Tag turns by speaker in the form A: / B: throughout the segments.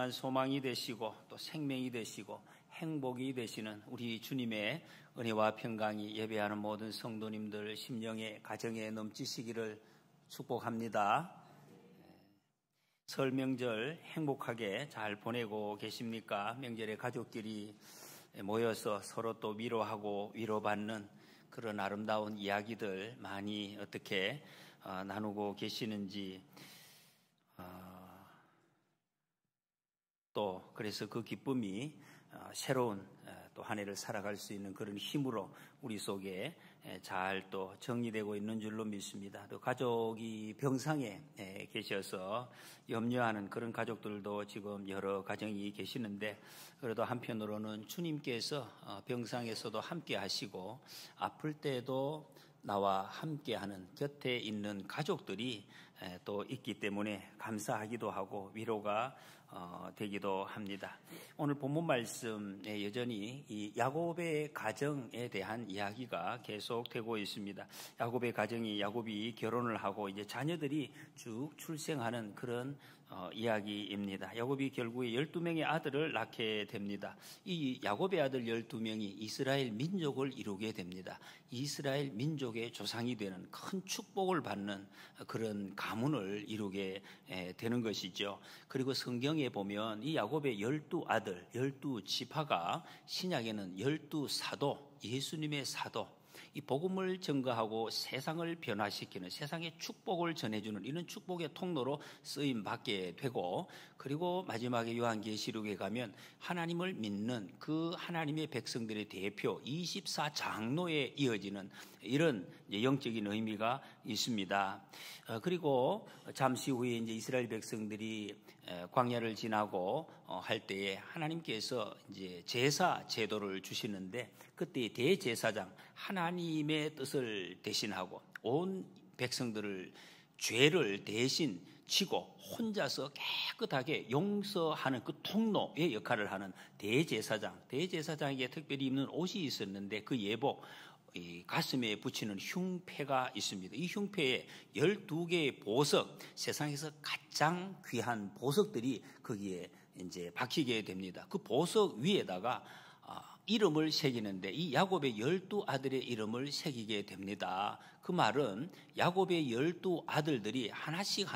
A: 진정한 소망이 되시고 또 생명이 되시고 행복이 되시는 우리 주님의 은혜와 평강이 예배하는 모든 성도님들 심령의 가정에 넘치시기를 축복합니다. 설 명절 행복하게 잘 보내고 계십니까? 명절에 가족끼리 모여서 서로 또 위로하고 위로받는 그런 아름다운 이야기들 많이 어떻게 나누고 계시는지, 또 그래서 그 기쁨이 새로운 또 한 해를 살아갈 수 있는 그런 힘으로 우리 속에 잘 또 정리되고 있는 줄로 믿습니다. 또 가족이 병상에 계셔서 염려하는 그런 가족들도 지금 여러 가정이 계시는데, 그래도 한편으로는 주님께서 병상에서도 함께 하시고 아플 때도 나와 함께하는 곁에 있는 가족들이 또 있기 때문에 감사하기도 하고 위로가 되기도 합니다. 오늘 본문 말씀에 여전히 이 야곱의 가정에 대한 이야기가 계속되고 있습니다. 야곱의 가정이, 야곱이 결혼을 하고 이제 자녀들이 쭉 출생하는 그런 이야기입니다. 야곱이 결국에 12명의 아들을 낳게 됩니다. 이 야곱의 아들 12명이 이스라엘 민족을 이루게 됩니다. 이스라엘 민족의 조상이 되는 큰 축복을 받는 그런 가문을 이루게 되는 것이죠. 그리고 성경에 보면 이 야곱의 12아들, 12지파가 신약에는 12사도, 예수님의 사도, 이 복음을 증거하고 세상을 변화시키는, 세상의 축복을 전해주는 이런 축복의 통로로 쓰임 받게 되고, 그리고 마지막에 요한계시록에 가면 하나님을 믿는 그 하나님의 백성들의 대표 24장로에 이어지는 이런 영적인 의미가 있습니다. 그리고 잠시 후에 이제 이스라엘 백성들이 광야를 지나고 할 때에 하나님께서 이제 제사 제도를 주시는데, 그때 대제사장, 하나님의 뜻을 대신하고 온 백성들을 죄를 대신 지고 혼자서 깨끗하게 용서하는 그 통로의 역할을 하는 대제사장에게 특별히 입는 옷이 있었는데, 그 예복, 이 가슴에 붙이는 흉패가 있습니다. 이 흉패에 12개의 보석, 세상에서 가장 귀한 보석들이 거기에 이제 박히게 됩니다. 그 보석 위에다가 이름을 새기는데, 이 야곱의 12아들의 이름을 새기게 됩니다. 그 말은 야곱의 12아들들이 하나씩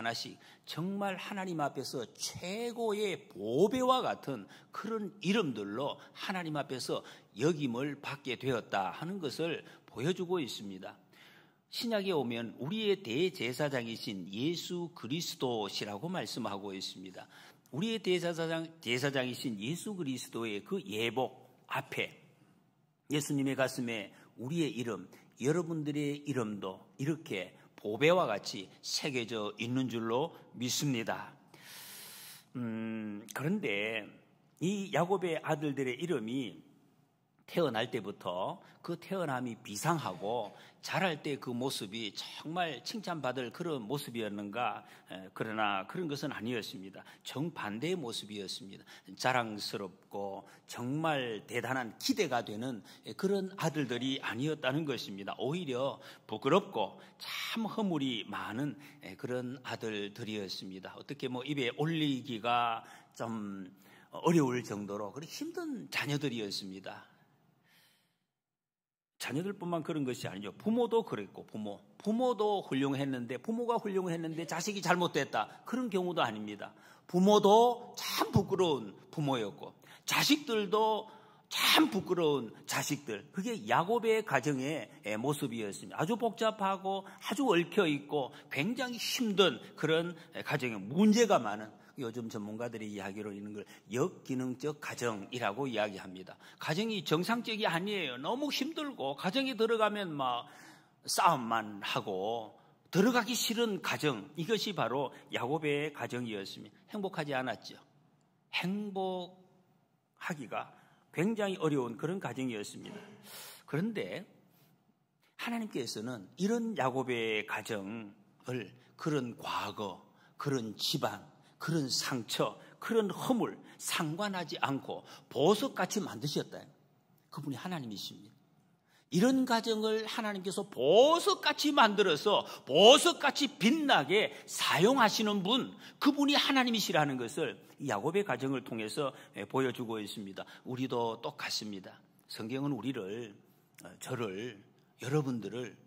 A: 정말 하나님 앞에서 최고의 보배와 같은 그런 이름들로 하나님 앞에서 여김을 받게 되었다 하는 것을 보여주고 있습니다. 신약에 오면 우리의 대제사장이신 예수 그리스도시라고 말씀하고 있습니다. 우리의 제사장이신 예수 그리스도의 그 예복 앞에 예수님의 가슴에 우리의 이름, 여러분들의 이름도 이렇게 보배와 같이 새겨져 있는 줄로 믿습니다. 그런데 이 야곱의 아들들의 이름이 태어날 때부터 그 태어남이 비상하고 자랄 때 그 모습이 정말 칭찬받을 그런 모습이었는가? 그러나 그런 것은 아니었습니다. 정반대의 모습이었습니다. 자랑스럽고 정말 대단한 기대가 되는 그런 아들들이 아니었다는 것입니다. 오히려 부끄럽고 참 허물이 많은 그런 아들들이었습니다. 어떻게 입에 올리기가 좀 어려울 정도로 그렇게 힘든 자녀들이었습니다. 자녀들뿐만 그런 것이 아니죠. 부모도 그랬고, 부모도 훌륭했는데, 부모가 훌륭했는데 자식이 잘못됐다, 그런 경우도 아닙니다. 부모도 참 부끄러운 부모였고 자식들도 참 부끄러운 자식들, 그게 야곱의 가정의 모습이었습니다. 아주 복잡하고 아주 얽혀있고 굉장히 힘든 그런 가정에 문제가 많은, 요즘 전문가들의 이야기로 있는 걸 역기능적 가정이라고 이야기합니다. 가정이 정상적이 아니에요. 너무 힘들고 가정에 들어가면 싸움만 하고 들어가기 싫은 가정, 이것이 바로 야곱의 가정이었습니다. 행복하지 않았죠. 행복하기가 굉장히 어려운 그런 가정이었습니다. 그런데 하나님께서는 이런 야곱의 가정을 그런 과거, 그런 집안, 그런 상처, 그런 허물 상관하지 않고 보석같이 만드셨다. 그분이 하나님이십니다. 이런 가정을 하나님께서 보석같이 만들어서 보석같이 빛나게 사용하시는 분, 그분이 하나님이시라는 것을 야곱의 가정을 통해서 보여주고 있습니다. 우리도 똑같습니다. 성경은 우리를, 저를, 여러분들을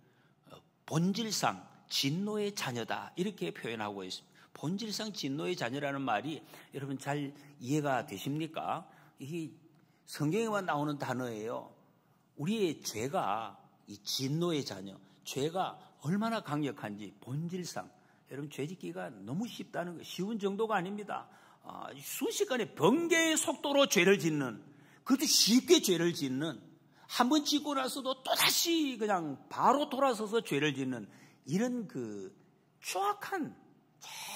A: 본질상 진노의 자녀다 이렇게 표현하고 있습니다. 본질상 진노의 자녀라는 말이 여러분 잘 이해가 되십니까? 이게 성경에만 나오는 단어예요. 우리의 죄가 이 진노의 자녀, 죄가 얼마나 강력한지 본질상, 여러분 죄짓기가 너무 쉽다는 거, 쉬운 정도가 아닙니다. 순식간에 번개의 속도로 죄를 짓는, 그것도 쉽게 죄를 짓는, 한 번 짓고 나서도 또다시 그냥 바로 돌아서서 죄를 짓는 이런 그 추악한,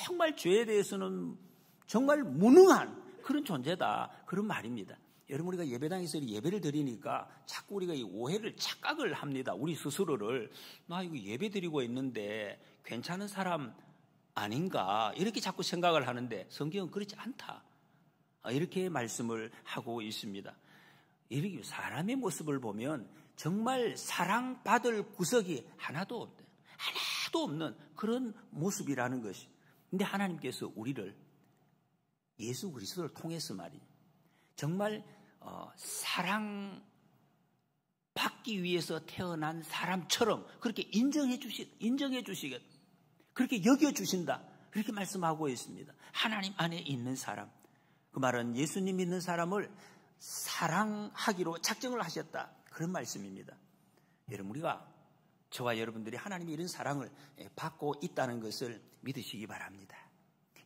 A: 정말 죄에 대해서는 정말 무능한 그런 존재다, 그런 말입니다. 여러분 우리가 예배당에서 예배를 드리니까 자꾸 우리가 이 오해를, 착각을 합니다. 우리 스스로를 나 이거 예배 드리고 있는데 괜찮은 사람 아닌가 이렇게 자꾸 생각을 하는데 성경은 그렇지 않다 이렇게 말씀을 하고 있습니다. 이렇게 사람의 모습을 보면 정말 사랑받을 구석이 하나도 없는 그런 모습이라는 것이. 근데 하나님께서 우리를 예수 그리스도를 통해서 말이에요, 정말 사랑받기 위해서 태어난 사람처럼 그렇게 인정해 주시겠, 그렇게 여겨주신다, 그렇게 말씀하고 있습니다. 하나님 안에 있는 사람, 그 말은 예수님 믿는 사람을 사랑하기로 작정을 하셨다, 그런 말씀입니다. 여러분 우리가, 저와 여러분들이 하나님의 이런 사랑을 받고 있다는 것을 믿으시기 바랍니다.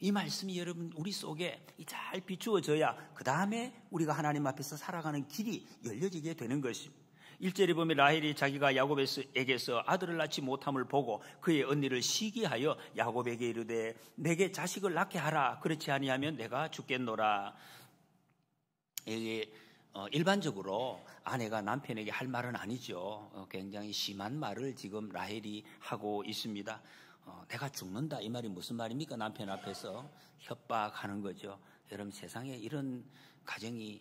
A: 이 말씀이 여러분 우리 속에 잘 비추어져야 그 다음에 우리가 하나님 앞에서 살아가는 길이 열려지게 되는 것입니다. 1절에 보면 라헬이 자기가 야곱에게서 아들을 낳지 못함을 보고 그의 언니를 시기하여 야곱에게 이르되 내게 자식을 낳게 하라, 그렇지 아니하면 내가 죽겠노라. 이게 일반적으로 아내가 남편에게 할 말은 아니죠. 굉장히 심한 말을 지금 라헬이 하고 있습니다. 내가 죽는다, 이 말이 무슨 말입니까? 남편 앞에서 협박하는 거죠. 여러분 세상에 이런 가정이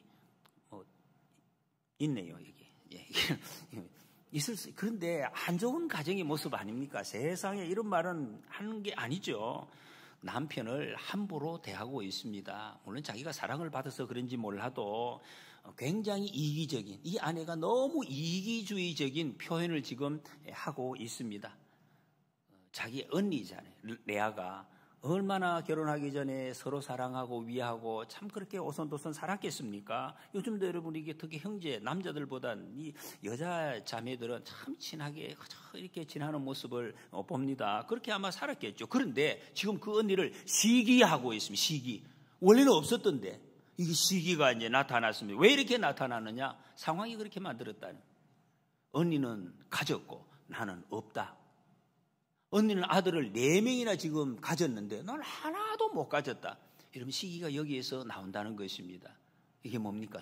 A: 있네요. 이게 있을 수. 그런데 안 좋은 가정의 모습 아닙니까? 세상에 이런 말은 하는 게 아니죠. 남편을 함부로 대하고 있습니다. 물론 자기가 사랑을 받아서 그런지 몰라도 굉장히 이기적인, 이 아내가 너무 이기주의적인 표현을 지금 하고 있습니다. 자기 언니잖아요. 레아가 얼마나 결혼하기 전에 서로 사랑하고 위하고 참 그렇게 오손도손 살았겠습니까? 요즘도 여러분 이게 특히 형제, 남자들보단 이 여자 자매들은 참 친하게 이렇게 지내는 모습을 봅니다. 그렇게 아마 살았겠죠. 그런데 지금 그 언니를 시기하고 있습니다. 시기. 원래는 없었던데 이게 시기가 이제 나타났습니다. 왜 이렇게 나타나느냐? 상황이 그렇게 만들었다는. 언니는 가졌고 나는 없다. 언니는 아들을 4명이나 지금 가졌는데 난 하나도 못 가졌다. 이러면 시기가 여기에서 나온다는 것입니다. 이게 뭡니까?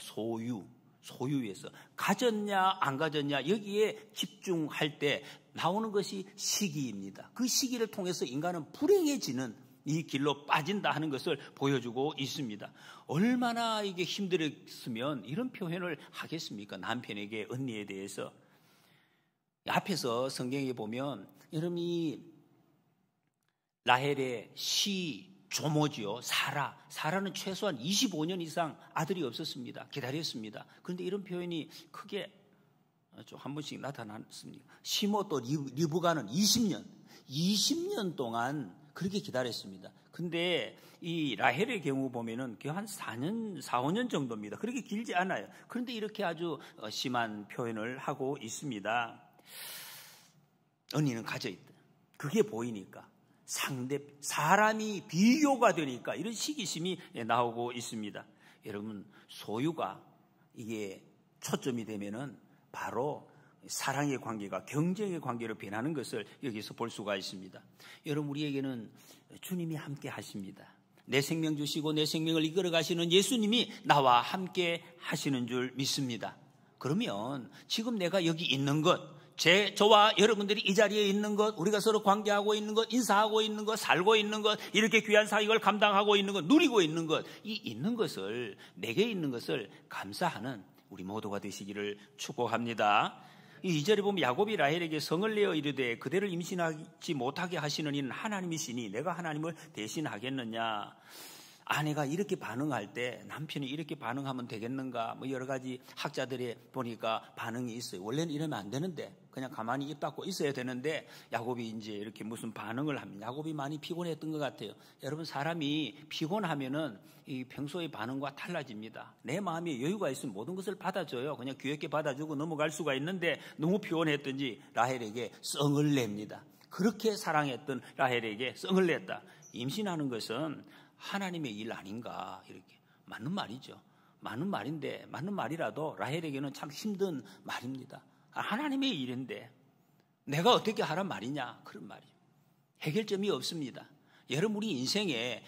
A: 소유에서 가졌냐 안 가졌냐 여기에 집중할 때 나오는 것이 시기입니다. 그 시기를 통해서 인간은 불행해지는 이 길로 빠진다 하는 것을 보여주고 있습니다. 얼마나 이게 힘들었으면 이런 표현을 하겠습니까? 남편에게, 언니에 대해서. 앞에서 성경에 보면 여러분 이 라헬의 조모지요. 사라는 최소한 25년 이상 아들이 없었습니다. 기다렸습니다. 그런데 이런 표현이 크게 좀 한 번씩 나타났습니다. 시므 또 리브가는 20년 동안 그렇게 기다렸습니다. 근데 이 라헬의 경우 보면은 한 4년, 5년 정도입니다. 그렇게 길지 않아요. 그런데 이렇게 아주 심한 표현을 하고 있습니다. 언니는 가져있다. 그게 보이니까 사람이 비교가 되니까 이런 시기심이 나오고 있습니다. 여러분 소유가 이게 초점이 되면은 바로 사랑의 관계가 경쟁의 관계로 변하는 것을 여기서 볼 수가 있습니다. 여러분 우리에게는 주님이 함께 하십니다. 내 생명 주시고 내 생명을 이끌어 가시는 예수님이 나와 함께 하시는 줄 믿습니다. 그러면 지금 내가 여기 있는 것, 저와 여러분들이 이 자리에 있는 것, 우리가 서로 관계하고 있는 것, 인사하고 있는 것, 살고 있는 것, 이렇게 귀한 사역을 감당하고 있는 것, 누리고 있는 것, 이 있는 것을, 내게 있는 것을 감사하는 우리 모두가 되시기를 축복합니다. 이 2절에 보면 야곱이 라헬에게 성을 내어 이르되 그대를 임신하지 못하게 하시는 이는 하나님이시니 내가 하나님을 대신하겠느냐. 아내가 이렇게 반응할 때 남편이 이렇게 반응하면 되겠는가, 뭐 여러 가지 학자들이 보니까 반응이 있어요. 원래는 이러면 안 되는데 그냥 가만히 입 닫고 있어야 되는데 야곱이 이제 이렇게 무슨 반응을 합니다. 야곱이 많이 피곤했던 것 같아요. 여러분, 사람이 피곤하면은 이 평소의 반응과 달라집니다. 내 마음에 여유가 있으면 모든 것을 받아줘요. 그냥 귀엽게 받아주고 넘어갈 수가 있는데 너무 피곤했던지 라헬에게 성을 냅니다. 그렇게 사랑했던 라헬에게 성을 냈다. 임신하는 것은 하나님의 일 아닌가, 이렇게. 맞는 말이죠. 맞는 말인데, 맞는 말이라도 라헬에게는 참 힘든 말입니다. 하나님의 일인데 내가 어떻게 하란 말이냐, 그런 말이죠. 해결점이 없습니다. 여러분, 우리 인생에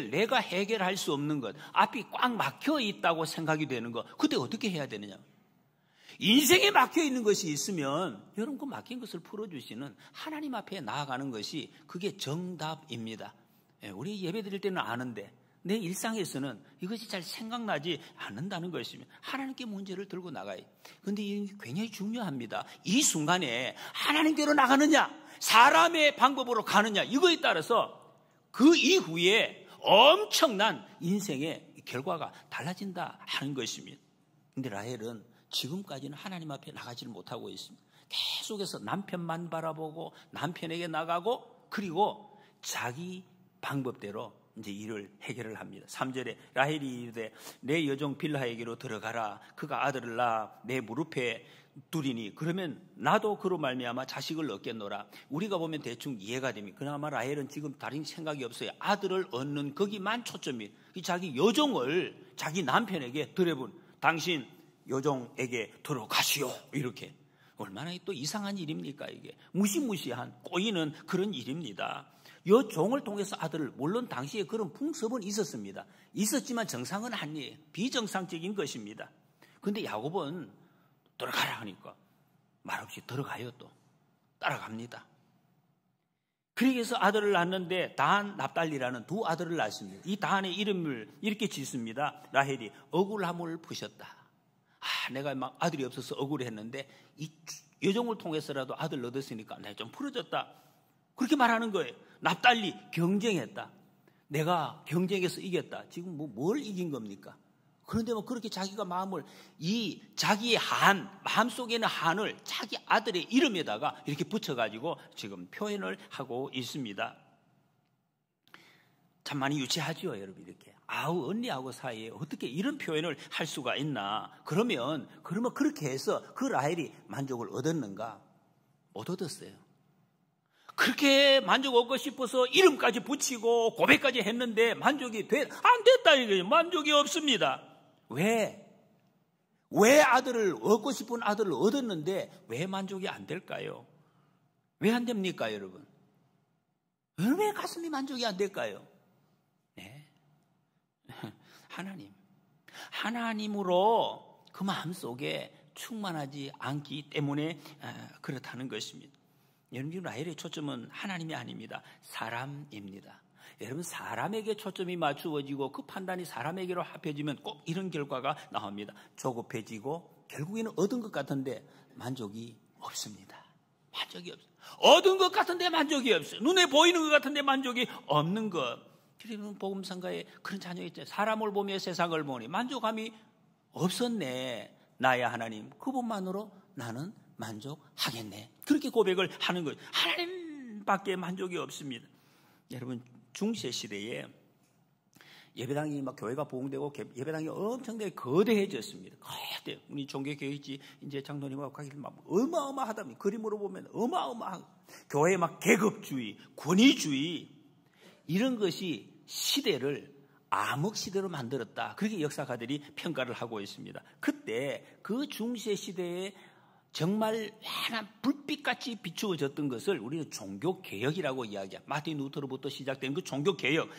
A: 내가 해결할 수 없는 것, 앞이 꽉 막혀 있다고 생각이 되는 것, 그때 어떻게 해야 되느냐. 인생에 막혀 있는 것이 있으면 여러분, 그 막힌 것을 풀어주시는 하나님 앞에 나아가는 것이 그게 정답입니다. 우리 예배 드릴 때는 아는데 내 일상에서는 이것이 잘 생각나지 않는다는 것이면 하나님께 문제를 들고 나가요. 그런데 이게 굉장히 중요합니다. 이 순간에 하나님께로 나가느냐, 사람의 방법으로 가느냐, 이거에 따라서 그 이후에 엄청난 인생의 결과가 달라진다 하는 것입니다. 그런데 라헬은 지금까지는 하나님 앞에 나가지를 못하고 있습니다. 계속해서 남편만 바라보고 남편에게 나가고, 그리고 자기 방법대로 이제 일을 해결을 합니다. 3절에 라헬이 이르되 내 여종 빌하에게로 들어가라. 그가 아들을 낳아 내 무릎에 두리니 그러면 나도 그로 말미암아 자식을 얻겠노라. 우리가 보면 대충 이해가 됩니다. 그나마 라헬은 지금 다른 생각이 없어요. 아들을 얻는 거기만 초점이, 자기 여종을 자기 남편에게 들여본, 당신 여종에게 들어가시오, 이렇게. 얼마나 또 이상한 일입니까, 이게. 무시무시한 꼬이는 그런 일입니다. 여종을 통해서 아들을, 물론 당시에 그런 풍습은 있었습니다. 있었지만 정상은 아니에요. 비정상적인 것입니다. 그런데 야곱은 들어가라 하니까 말없이 들어가요. 또 따라갑니다. 그래서 아들을 낳았는데 단, 납달리라는 두 아들을 낳습니다. 이 단의 이름을 이렇게 짓습니다. 라헬이 억울함을 푸셨다. 내가 막 아들이 없어서 억울했는데 이 여종을 통해서라도 아들 얻었으니까 내가 좀 풀어졌다, 그렇게 말하는 거예요. 납달리 경쟁했다. 내가 경쟁해서 이겼다. 지금 뭘 이긴 겁니까? 그런데 뭐 그렇게 자기가 마음을, 이 자기의 마음속에는 한을 자기 아들의 이름에다가 이렇게 붙여가지고 지금 표현을 하고 있습니다. 참 많이 유치하죠, 여러분. 이렇게 언니하고 사이에 어떻게 이런 표현을 할 수가 있나. 그러면 그렇게 해서 그 라헬이 만족을 얻었는가? 못 얻었어요. 그렇게 만족 얻고 싶어서 이름까지 붙이고 고백까지 했는데 만족이 안 됐다, 이거예요. 만족이 없습니다. 왜 아들을 얻고 싶은 아들을 얻었는데 왜 만족이 안 될까요? 왜 안 됩니까, 여러분? 왜 가슴이 만족이 안 될까요? 네. 하나님으로 그 마음속에 충만하지 않기 때문에 그렇다는 것입니다. 여러분, 지금 라헬의 초점은 하나님이 아닙니다. 사람입니다. 여러분, 사람에게 초점이 맞추어지고 그 판단이 사람에게로 합해지면 꼭 이런 결과가 나옵니다. 조급해지고 결국에는 얻은 것 같은데 만족이 없습니다. 만족이 없어요. 얻은 것 같은데 만족이 없어요. 눈에 보이는 것 같은데 만족이 없는 것. 그러면 복음성가에 그런 자녀가 있죠. 사람을 보며 세상을 보니 만족함이 없었네. 나야 하나님, 그분만으로 나는 만족하겠네. 그렇게 고백을 하는 거예요. 하나님밖에 만족이 없습니다. 여러분, 중세 시대에 예배당이 막 교회가 부흥되고 예배당이 엄청나게 거대해졌습니다. 거대. 우리 종교교육지 이제 장로님하고 가기를 막 어마어마하다면, 그림으로 보면 어마어마한 교회 막 계급주의, 권위주의, 이런 것이 시대를 암흑 시대로 만들었다. 그렇게 역사가들이 평가를 하고 있습니다. 그때 그 중세 시대에 정말 하나 불빛같이 비추어졌던 것을 우리는 종교개혁이라고 이야기합니다. 마틴 루터로부터 시작된 그 종교개혁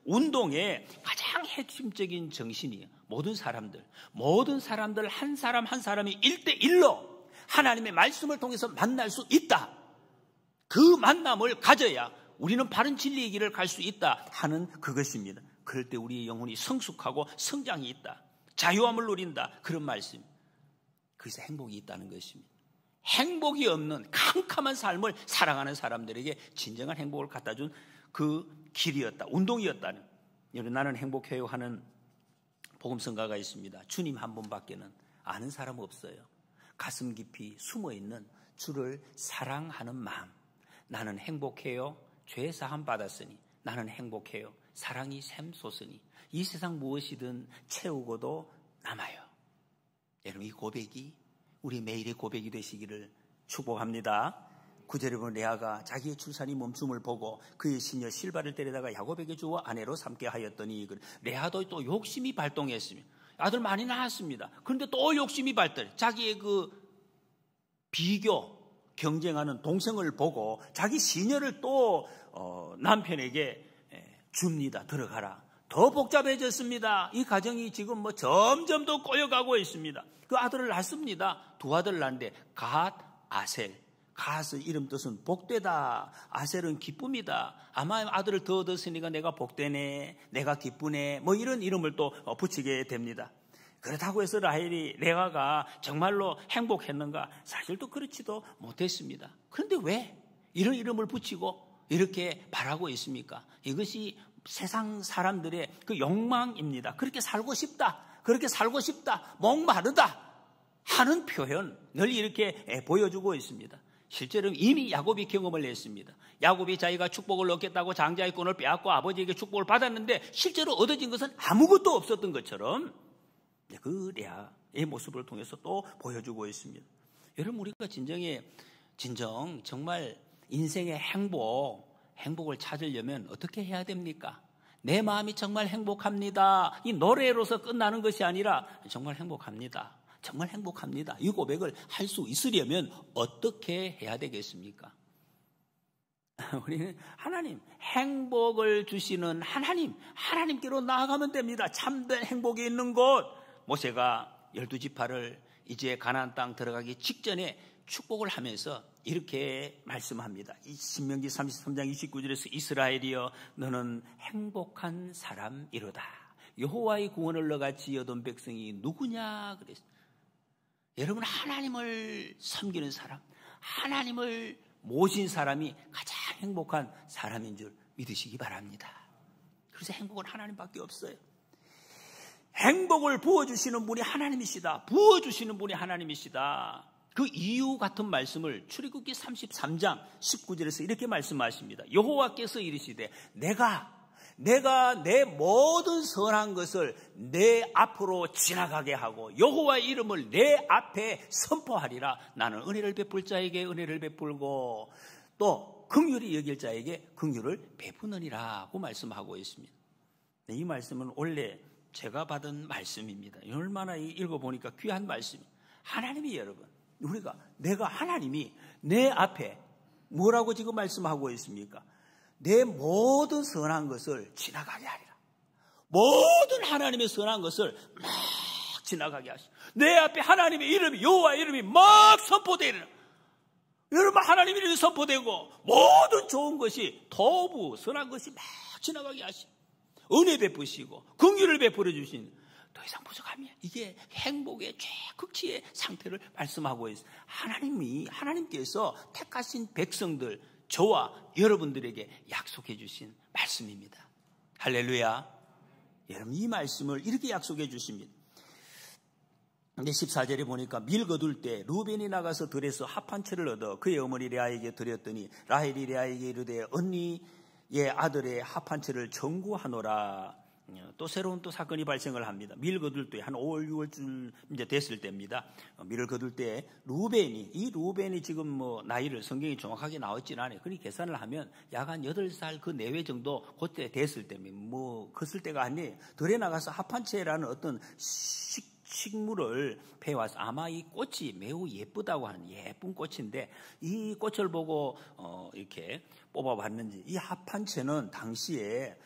A: 운동의 가장 핵심적인 정신이에요. 모든 사람들 한 사람 한 사람이 1대1로 하나님의 말씀을 통해서 만날 수 있다. 그 만남을 가져야 우리는 바른 진리의 길을 갈 수 있다 하는 그것입니다. 그럴 때 우리의 영혼이 성숙하고 성장이 있다. 자유함을 누린다. 그런 말씀. 거기서 행복이 있다는 것입니다. 행복이 없는 캄캄한 삶을 살아가는 사람들에게 진정한 행복을 갖다 준 그 길이었다, 운동이었다는. 여러분, 나는 행복해요 하는 복음성가가 있습니다. 주님 한 분밖에는 아는 사람 없어요. 가슴 깊이 숨어있는 주를 사랑하는 마음. 나는 행복해요. 죄 사함 받았으니. 나는 행복해요. 사랑이 샘솟으니. 이 세상 무엇이든 채우고도 남아요. 여러분, 이 고백이 우리 매일의 고백이 되시기를 축복합니다. 9절에 보면 레아가 자기의 출산이 멈춤을 보고 그의 시녀 실바를 데려다가 야곱에게 주어 아내로 삼게 하였더니, 레아도 또 욕심이 발동했습니다. 아들 많이 낳았습니다. 그런데 또 욕심이 발동. 자기의 그 비교, 경쟁하는 동생을 보고 자기 시녀를 또 남편에게 줍니다. 들어가라. 더 복잡해졌습니다. 이 가정이 지금 점점 더 꼬여가고 있습니다. 그 아들을 낳습니다. 두 아들을 낳는데 갓, 아셀. 갓의 이름 뜻은 복되다. 아셀은 기쁨이다. 아마 아들을 더 얻었으니까 내가 복되네, 내가 기쁘네, 이런 이름을 또 붙이게 됩니다. 그렇다고 해서 레아가 정말로 행복했는가? 사실 또 그렇지도 못했습니다. 그런데 왜 이런 이름을 붙이고 이렇게 바라고 있습니까? 이것이 세상 사람들의 그 욕망입니다. 그렇게 살고 싶다, 그렇게 살고 싶다, 목마르다 하는 표현 늘 이렇게 보여주고 있습니다. 실제로 이미 야곱이 경험을 했습니다. 야곱이 자기가 축복을 얻겠다고 장자의 꾼을 빼앗고 아버지에게 축복을 받았는데 실제로 얻어진 것은 아무것도 없었던 것처럼 그 레아의 모습을 통해서 또 보여주고 있습니다. 여러분, 우리가 진정 정말 인생의 행복을 찾으려면 어떻게 해야 됩니까? 내 마음이 정말 행복합니다. 이 노래로서 끝나는 것이 아니라 정말 행복합니다. 정말 행복합니다. 이 고백을 할 수 있으려면 어떻게 해야 되겠습니까? 우리는 하나님, 행복을 주시는 하나님께로 나아가면 됩니다. 참된 행복이 있는 곳. 모세가 12지파를 이제 가나안 땅 들어가기 직전에 축복을 하면서 이렇게 말씀합니다. 신명기 33장 29절에서 이스라엘이여 너는 행복한 사람이로다. 여호와의 구원을 너같이 얻은 백성이 누구냐 그랬어요. 여러분, 하나님을 섬기는 사람, 하나님을 모신 사람이 가장 행복한 사람인 줄 믿으시기 바랍니다. 그래서 행복은 하나님밖에 없어요. 행복을 부어주시는 분이 하나님이시다. 부어주시는 분이 하나님이시다. 그 이유 같은 말씀을 출애굽기 33장 19절에서 이렇게 말씀하십니다. 여호와께서 이르시되 내가 내 모든 선한 것을 내 앞으로 지나가게 하고 여호와의 이름을 내 앞에 선포하리라. 나는 은혜를 베풀 자에게 은혜를 베풀고 또 긍휼히 여길 자에게 긍휼을 베푸느니라고 말씀하고 있습니다. 이 말씀은 원래 제가 받은 말씀입니다. 얼마나 읽어보니까 귀한 말씀입니다. 하나님이 여러분, 하나님이 내 앞에 뭐라고 지금 말씀하고 있습니까? 내 모든 선한 것을 지나가게 하리라. 모든 하나님의 선한 것을 막 지나가게 하시고 내 앞에 하나님의 이름이, 여호와 이름이 막 선포되리라. 여러분, 하나님 이름이 선포되고 모든 좋은 것이 도부 선한 것이 막 지나가게 하시고 은혜 베푸시고 긍휼을 베풀어 주신, 더 이상 부족함이야. 이게 행복의 최극치의 상태를 말씀하고 있어요. 하나님께서 택하신 백성들, 저와 여러분들에게 약속해 주신 말씀입니다. 할렐루야. 여러분, 이 말씀을 이렇게 약속해 주십니다. 근데 14절에 보니까 밀 거둘 때 루벤이 나가서 들에서 합 한 채를 얻어 그의 어머니 레아에게 드렸더니 라헬이 레아에게 이르되 언니의 아들의 합 한 채를 청구하노라. 또 새로운 또 사건이 발생을 합니다. 밀 거둘 때 한 5월 6월쯤 이제 됐을 때입니다. 밀을 거둘 때 루벤이 지금 나이를 성경이 정확하게 나왔지는 않아요. 그러니 계산을 하면 약 한 8살 그 내외 정도 그때 됐을 때입니다. 컸을 때가 아니에요. 들에 나가서 합 한 채라는 어떤 식물을 베와서, 아마 이 꽃이 매우 예쁘다고 하는 예쁜 꽃인데 이 꽃을 보고 이렇게 뽑아봤는지 이 합 한 채는 당시에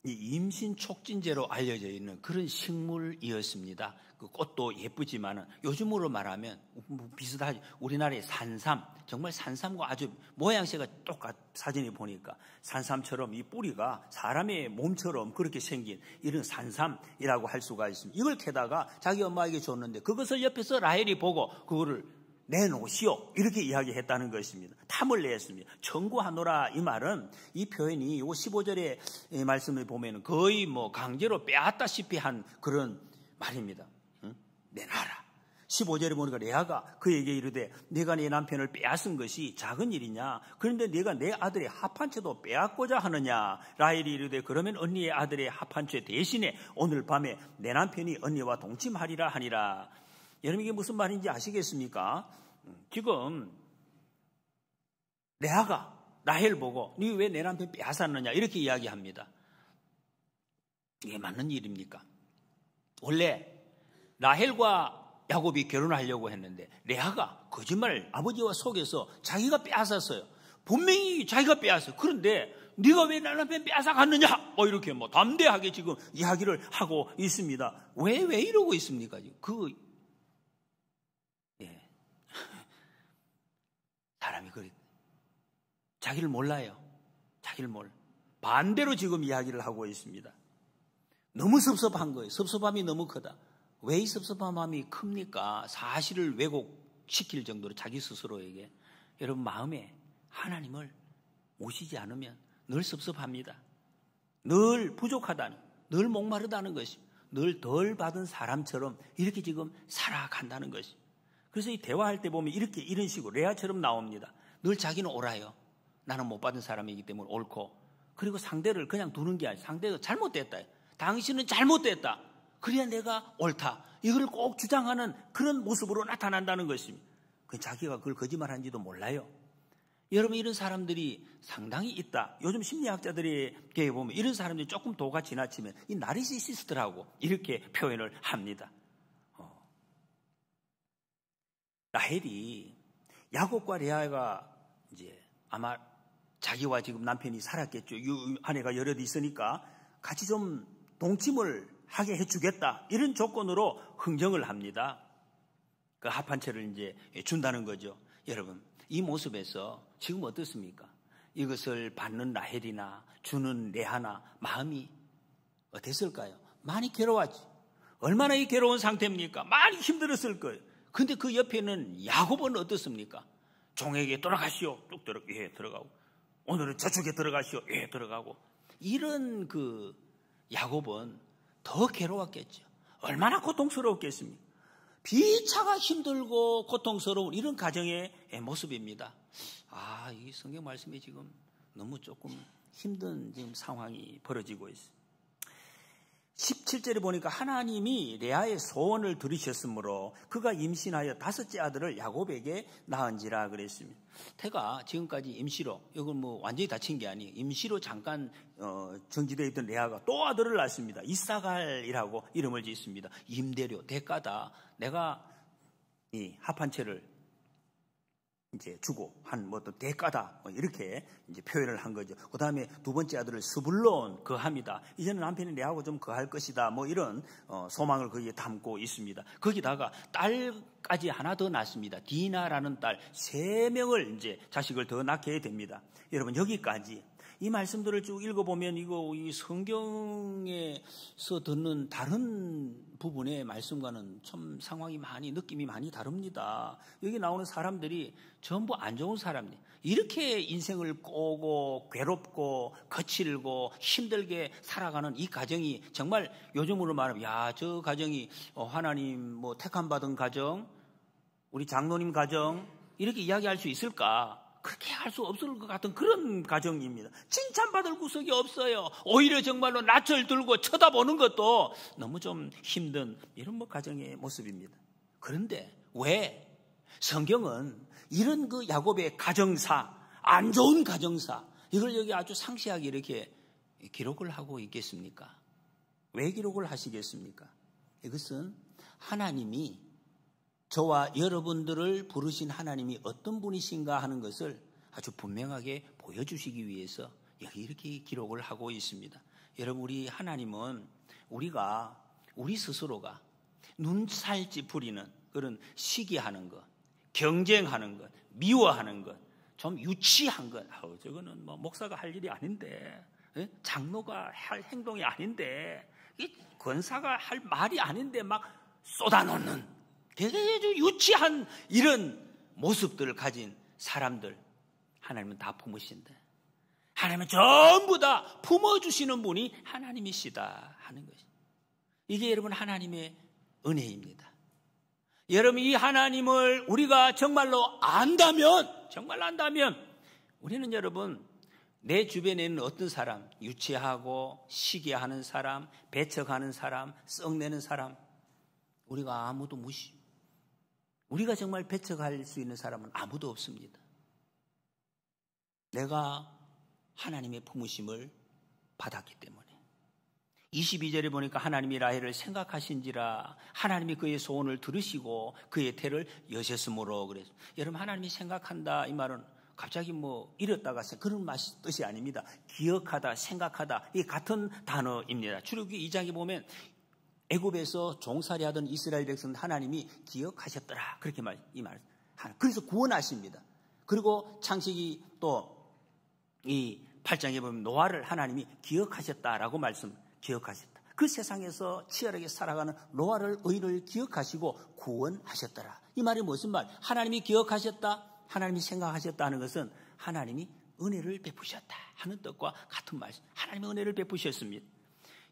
A: 이 임신 촉진제로 알려져 있는 그런 식물이었습니다. 그 꽃도 예쁘지만은 요즘으로 말하면 비슷하지. 우리나라의 산삼, 정말 산삼과 아주 모양새가 똑같. 사진에 보니까 산삼처럼 이 뿌리가 사람의 몸처럼 그렇게 생긴 이런 산삼이라고 할 수가 있습니다. 이걸 캐다가 자기 엄마에게 줬는데 그것을 옆에서 라헬이 보고 그거를 내놓으시오 이렇게 이야기했다는 것입니다. 탐을 내었습니다. 청구하노라 이 말은 이 표현이 15절의 말씀을 보면 거의 뭐 강제로 빼앗다시피 한 그런 말입니다. 내놔라. 15절에 보니까 레아가 그에게 이르되 내가 내 남편을 빼앗은 것이 작은 일이냐? 그런데 내가 내 아들의 합한채도 빼앗고자 하느냐? 라헬이 이르되 그러면 언니의 아들의 합한채 대신에 오늘 밤에 내 남편이 언니와 동침하리라 하니라. 여러분 이게 무슨 말인지 아시겠습니까? 지금 레아가 라헬 보고 니 왜 내 남편 빼앗았느냐 이렇게 이야기합니다. 이게 맞는 일입니까? 원래 라헬과 야곱이 결혼하려고 했는데 레아가 거짓말 아버지와 속여서 자기가 빼앗았어요. 분명히 자기가 빼앗았어요. 그런데 네가 왜 내 남편 빼앗아갔느냐? 이렇게 담대하게 지금 이야기를 하고 있습니다. 왜 이러고 있습니까? 사람이 그래. 자기를 몰라요. 자기를 몰라. 반대로 지금 이야기를 하고 있습니다. 너무 섭섭한 거예요. 섭섭함이 너무 크다. 왜 이 섭섭함이 큽니까? 사실을 왜곡시킬 정도로 자기 스스로에게. 여러분 마음에 하나님을 모시지 않으면 늘 섭섭합니다. 늘 부족하다는, 늘 목마르다는 것이, 늘 덜 받은 사람처럼 이렇게 지금 살아간다는 것이. 그래서 이 대화할 때 보면 이런 식으로 레아처럼 나옵니다. 늘 자기는 옳아요. 나는 못 받은 사람이기 때문에 옳고. 그리고 상대를 그냥 두는 게 아니라 상대가 잘못됐다. 당신은 잘못됐다. 그래야 내가 옳다. 이걸 꼭 주장하는 그런 모습으로 나타난다는 것입니다. 자기가 그걸 거짓말한지도 몰라요. 여러분 이런 사람들이 상당히 있다. 요즘 심리학자들에게 보면 이런 사람들이 조금 도가 지나치면 이 나르시시스트라고 이렇게 표현을 합니다. 라헬이 야곱과 레아가 이제 아마 자기와 지금 남편이 살았겠죠. 아내가 여럿 있으니까 같이 좀 동침을 하게 해주겠다. 이런 조건으로 흥정을 합니다. 그 합한채를 이제 준다는 거죠. 여러분, 이 모습에서 지금 어떻습니까? 이것을 받는 라헬이나 주는 레아나 마음이 어땠을까요? 많이 괴로웠지. 얼마나 이 괴로운 상태입니까? 많이 힘들었을 거예요. 근데 그 옆에는 야곱은 어떻습니까? 종에게 돌아가시오. 뚝 들어가고. 오늘은 저쪽에 들어가시오. 들어가고. 이런 그 야곱은 더 괴로웠겠죠. 얼마나 고통스러웠겠습니까? 비차가 힘들고 고통스러운 이런 가정의 모습입니다. 이 성경 말씀이 지금 너무 조금 힘든 지금 상황이 벌어지고 있어요. 17절에 보니까 하나님이 레아의 소원을 들으셨으므로 그가 임신하여 5째 아들을 야곱에게 낳은지라 그랬습니다. 태가 지금까지 임시로, 이건 완전히 다친 게 아니에요. 임시로 잠깐 정지되어 있던 레아가 또 아들을 낳습니다. 이사갈이라고 이름을 짓습니다. 임대료, 대가다. 내가 이 합한채를 이제 주고 한 어떤 대가다 이렇게 이제 표현을 한 거죠. 그 다음에 두 번째 아들을 스불론 거합니다. 이제는 남편이 레아하고 좀 거할 것이다. 이런 소망을 거기에 담고 있습니다. 거기다가 딸까지 하나 더 낳습니다. 디나라는 딸 3명을 이제 자식을 더 낳게 됩니다. 여러분 여기까지 이 말씀들을 쭉 읽어보면 이 성경에서 듣는 다른 부분의 말씀과는 참 상황이 느낌이 많이 다릅니다. 여기 나오는 사람들이 전부 안 좋은 사람들. 이렇게 인생을 꼬고 괴롭고 거칠고 힘들게 살아가는 이 가정이 정말 요즘으로 말하면 저 가정이 하나님 택함 받은 가정, 우리 장로님 가정 이렇게 이야기할 수 있을까? 그렇게 할 수 없을 것 같은 그런 가정입니다. 칭찬받을 구석이 없어요. 오히려 정말로 낯을 들고 쳐다보는 것도 너무 좀 힘든 이런 가정의 모습입니다. 그런데 왜 성경은 이런 그 야곱의 가정사, 안 좋은 가정사, 이걸 여기 아주 상세하게 이렇게 기록을 하고 있겠습니까? 왜 기록을 하시겠습니까? 이것은 하나님이 저와 여러분들을 부르신 하나님이 어떤 분이신가 하는 것을 아주 분명하게 보여주시기 위해서 여기 이렇게 기록을 하고 있습니다. 여러분, 우리 하나님은 우리 스스로가 눈살찌 부리는 그런 시기하는 것, 경쟁하는 것, 미워하는 것, 좀 유치한 것, 저거는 뭐 목사가 할 일이 아닌데, 장로가 할 행동이 아닌데, 권사가 할 말이 아닌데 막 쏟아놓는 되게 유치한 이런 모습들을 가진 사람들, 하나님은 다 품으신다. 하나님은 전부 다 품어주시는 분이 하나님이시다 하는 것이. 이게 여러분 하나님의 은혜입니다. 여러분, 이 하나님을 우리가 정말로 안다면 우리는 여러분, 내 주변에 있는 어떤 사람, 유치하고 시기하는 사람, 배척하는 사람, 썩내는 사람, 우리가 아무도 우리가 정말 배척할 수 있는 사람은 아무도 없습니다. 내가 하나님의 품으심을 받았기 때문에. 22절에 보니까 하나님이 라헬을 생각하신지라 하나님이 그의 소원을 들으시고 그의 태를 여셨으므로 그래서 여러분, 하나님이 생각한다 이 말은 갑자기 뭐 잃었다가 그런 뜻이 아닙니다. 기억하다, 생각하다, 이 같은 단어입니다. 출애굽기 2장에 보면 애굽에서 종살이하던 이스라엘 백성은 하나님이 기억하셨더라 그렇게 이 말. 그래서 구원하십니다. 그리고 창세기 또 이 8장에 보면 노아를 하나님이 기억하셨다라고 기억하셨다. 그 세상에서 치열하게 살아가는 노아를 의인을 기억하시고 구원하셨더라. 이 말이 무슨 말? 하나님이 기억하셨다, 하나님이 생각하셨다 하는 것은 하나님이 은혜를 베푸셨다 하는 뜻과 같은 말씀. 하나님이 은혜를 베푸셨습니다.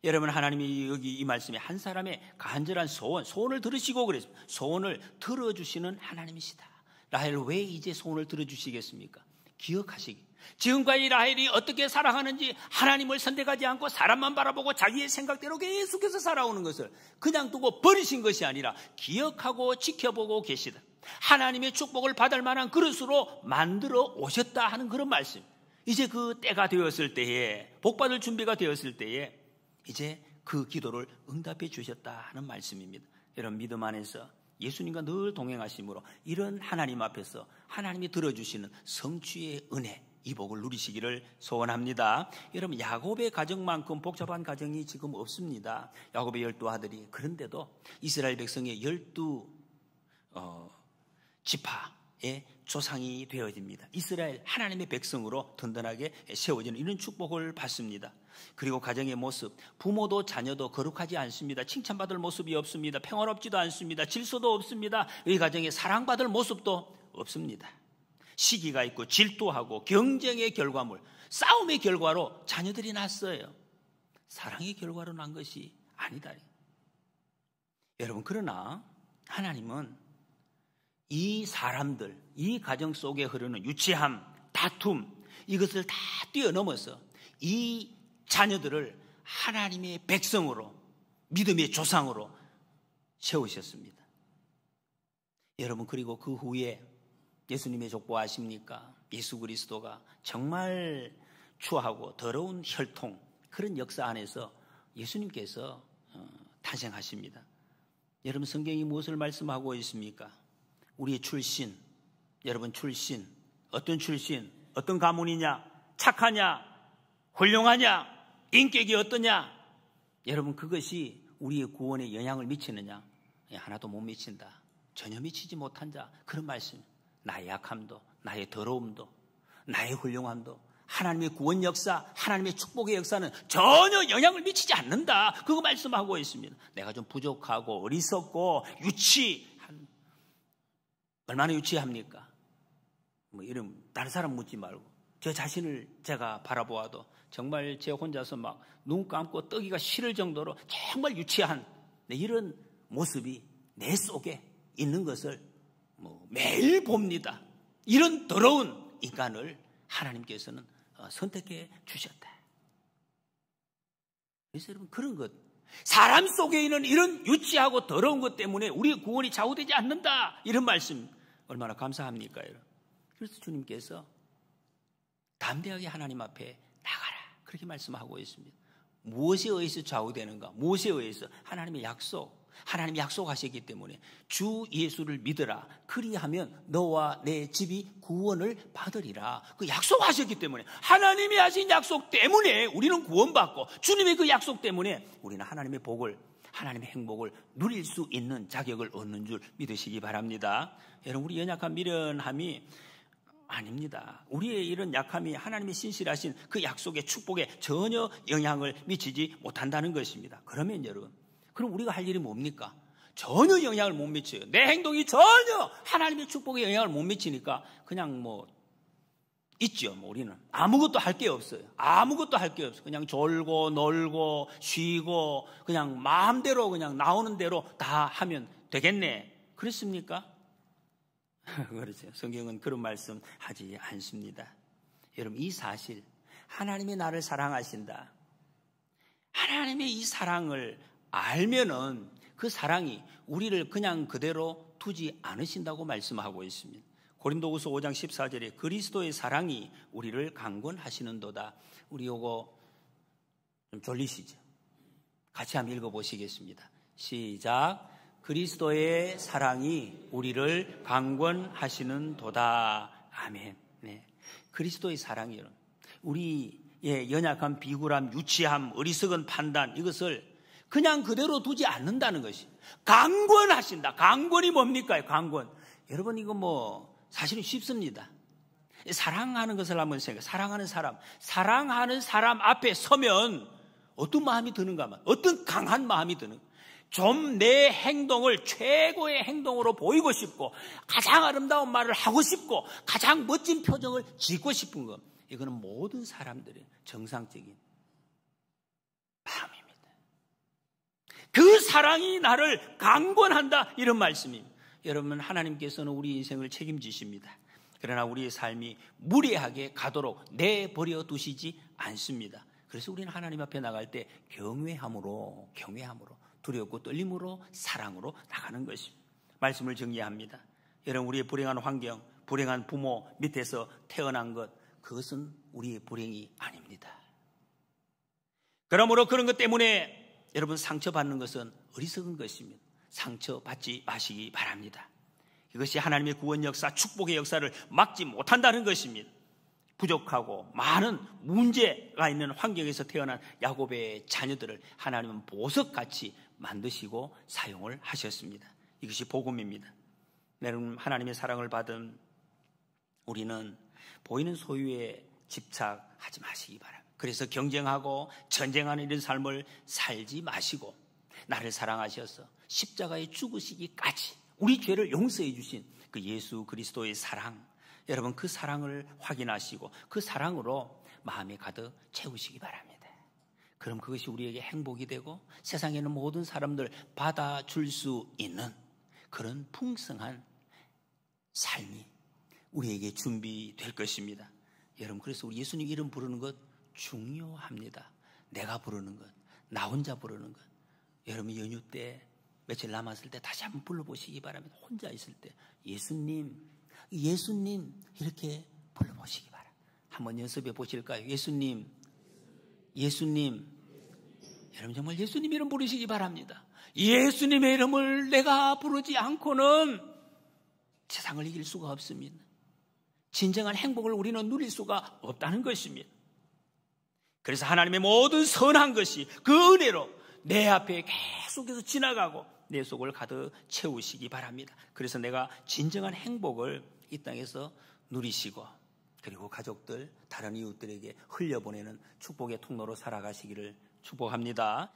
A: 여러분, 하나님이 여기 이 말씀에 한 사람의 간절한 소원을 들으시고 그랬습니다. 소원을 들어주시는 하나님이시다. 라헬 왜 이제 소원을 들어주시겠습니까? 기억하시기. 지금까지 라헬이 어떻게 살아가는지 하나님을 선택하지 않고 사람만 바라보고 자기의 생각대로 계속해서 살아오는 것을 그냥 두고 버리신 것이 아니라 기억하고 지켜보고 계시다. 하나님의 축복을 받을 만한 그릇으로 만들어 오셨다 하는 그런 말씀. 이제 그 때가 되었을 때에, 복받을 준비가 되었을 때에 이제 그 기도를 응답해 주셨다 하는 말씀입니다. 여러분, 믿음 안에서 예수님과 늘 동행하심으로 이런 하나님 앞에서 하나님이 들어주시는 성취의 은혜, 이 복을 누리시기를 소원합니다. 여러분, 야곱의 가정만큼 복잡한 가정이 지금 없습니다. 야곱의 12아들이 그런데도 이스라엘 백성의 12지파의 조상이 되어집니다. 이스라엘 하나님의 백성으로 든든하게 세워지는 이런 축복을 받습니다. 그리고 가정의 모습, 부모도 자녀도 거룩하지 않습니다. 칭찬받을 모습이 없습니다. 평화롭지도 않습니다. 질서도 없습니다. 이 가정에 사랑받을 모습도 없습니다. 시기가 있고 질투하고 경쟁의 결과물, 싸움의 결과로 자녀들이 났어요. 사랑의 결과로 난 것이 아니다. 여러분, 그러나 하나님은 이 사람들, 이 가정 속에 흐르는 유치함, 다툼, 이것을 다 뛰어넘어서 이 자녀들을 하나님의 백성으로, 믿음의 조상으로 세우셨습니다. 여러분, 그리고 그 후에 예수님의 족보 아십니까? 예수 그리스도가 정말 추하고 더러운 혈통, 그런 역사 안에서 예수님께서 탄생하십니다. 여러분, 성경이 무엇을 말씀하고 있습니까? 우리의 출신, 여러분 출신, 어떤 출신, 어떤 가문이냐, 착하냐, 훌륭하냐, 인격이 어떠냐, 여러분 그것이 우리의 구원에 영향을 미치느냐? 하나도 못 미친다. 전혀 미치지 못한 자, 그런 말씀. 나의 약함도, 나의 더러움도, 나의 훌륭함도, 하나님의 구원 역사, 하나님의 축복의 역사는 전혀 영향을 미치지 않는다. 그거 말씀하고 있습니다. 내가 좀 부족하고 어리석고 유치한, 얼마나 유치합니까? 뭐 이런 다른 사람 묻지 말고 저 자신을 제가 바라보아도 정말 제 혼자서 막 눈 감고 뜨기가 싫을 정도로 정말 유치한 이런 모습이 내 속에 있는 것을 매일 봅니다. 이런 더러운 인간을 하나님께서는 선택해 주셨다. 그래서 여러분, 그런 것, 사람 속에 있는 이런 유치하고 더러운 것 때문에 우리의 구원이 좌우되지 않는다, 이런 말씀 얼마나 감사합니까, 여러분? 그래서 주님께서 담대하게 하나님 앞에 나가라, 그렇게 말씀하고 있습니다. 무엇에 의해서 좌우되는가? 무엇에 의해서? 하나님의 약속, 하나님이 약속하셨기 때문에 주 예수를 믿으라. 그리하면 너와 내 집이 구원을 받으리라. 그 약속하셨기 때문에, 하나님이 하신 약속 때문에 우리는 구원받고, 주님의 그 약속 때문에 우리는 하나님의 복을, 하나님의 행복을 누릴 수 있는 자격을 얻는 줄 믿으시기 바랍니다. 여러분, 우리 연약한 미련함이 아닙니다. 우리의 이런 약함이 하나님의 신실하신 그 약속의 축복에 전혀 영향을 미치지 못한다는 것입니다. 그러면 여러분, 그럼 우리가 할 일이 뭡니까? 전혀 영향을 못 미쳐요. 내 행동이 전혀 하나님의 축복에 영향을 못 미치니까 그냥 있죠. 우리는 아무것도 할 게 없어요. 아무것도 할 게 없어요. 그냥 졸고 놀고 쉬고 그냥 마음대로 그냥 나오는 대로 다 하면 되겠네. 그렇습니까? 그렇죠. 성경은 그런 말씀 하지 않습니다. 여러분, 이 사실, 하나님이 나를 사랑하신다, 하나님의 이 사랑을 알면은 그 사랑이 우리를 그냥 그대로 두지 않으신다고 말씀하고 있습니다. 고린도후서 5장 14절에 그리스도의 사랑이 우리를 강권하시는도다. 우리 요거 좀 졸리시죠? 같이 한번 읽어보시겠습니다. 시작. 그리스도의 사랑이 우리를 강권하시는도다. 아멘. 네. 그리스도의 사랑이요, 우리의 연약함, 비굴함, 유치함, 어리석은 판단, 이것을 그냥 그대로 두지 않는다는 것이 강권하신다. 강권이 뭡니까? 강권. 여러분, 이거 사실은 쉽습니다. 사랑하는 것을 한번 생각해요. 사랑하는 사람 앞에 서면 어떤 마음이 드는가 하면, 어떤 강한 마음이 드는, 좀 내 행동을 최고의 행동으로 보이고 싶고, 가장 아름다운 말을 하고 싶고, 가장 멋진 표정을 짓고 싶은 것, 이거는 모든 사람들의 정상적인 마음입니다. 그 사랑이 나를 강권한다, 이런 말씀입니다. 여러분, 하나님께서는 우리 인생을 책임지십니다. 그러나 우리의 삶이 무례하게 가도록 내버려 두시지 않습니다. 그래서 우리는 하나님 앞에 나갈 때 경외함으로, 두렵고 떨림으로, 사랑으로 나가는 것입니다. 말씀을 정리합니다. 여러분, 우리의 불행한 환경, 불행한 부모 밑에서 태어난 것, 그것은 우리의 불행이 아닙니다. 그러므로 그런 것 때문에 여러분, 상처받는 것은 어리석은 것입니다. 상처받지 마시기 바랍니다. 이것이 하나님의 구원 역사, 축복의 역사를 막지 못한다는 것입니다. 부족하고 많은 문제가 있는 환경에서 태어난 야곱의 자녀들을 하나님은 보석같이 만드시고 사용을 하셨습니다. 이것이 복음입니다. 여러분, 하나님의 사랑을 받은 우리는 보이는 소유에 집착하지 마시기 바랍니다. 그래서 경쟁하고 전쟁하는 이런 삶을 살지 마시고, 나를 사랑하셔서 십자가에 죽으시기까지 우리 죄를 용서해 주신 그 예수 그리스도의 사랑, 여러분, 그 사랑을 확인하시고 그 사랑으로 마음에 가득 채우시기 바랍니다. 그럼 그것이 우리에게 행복이 되고 세상에는 모든 사람들 받아줄 수 있는 그런 풍성한 삶이 우리에게 준비될 것입니다. 여러분, 그래서 우리 예수님 이름 부르는 것 중요합니다. 내가 부르는 것, 나 혼자 부르는 것. 여러분, 연휴 때 며칠 남았을 때 다시 한번 불러보시기 바랍니다. 혼자 있을 때 예수님 이렇게 불러보시기 바랍니다. 한번 연습해 보실까요? 예수님. 여러분, 정말 예수님 이름 부르시기 바랍니다. 예수님의 이름을 내가 부르지 않고는 세상을 이길 수가 없습니다. 진정한 행복을 우리는 누릴 수가 없다는 것입니다. 그래서 하나님의 모든 선한 것이 그 은혜로 내 앞에 계속해서 지나가고 내 속을 가득 채우시기 바랍니다. 그래서 내가 진정한 행복을 이 땅에서 누리시고, 그리고 가족들, 다른 이웃들에게 흘려보내는 축복의 통로로 살아가시기를 축복합니다.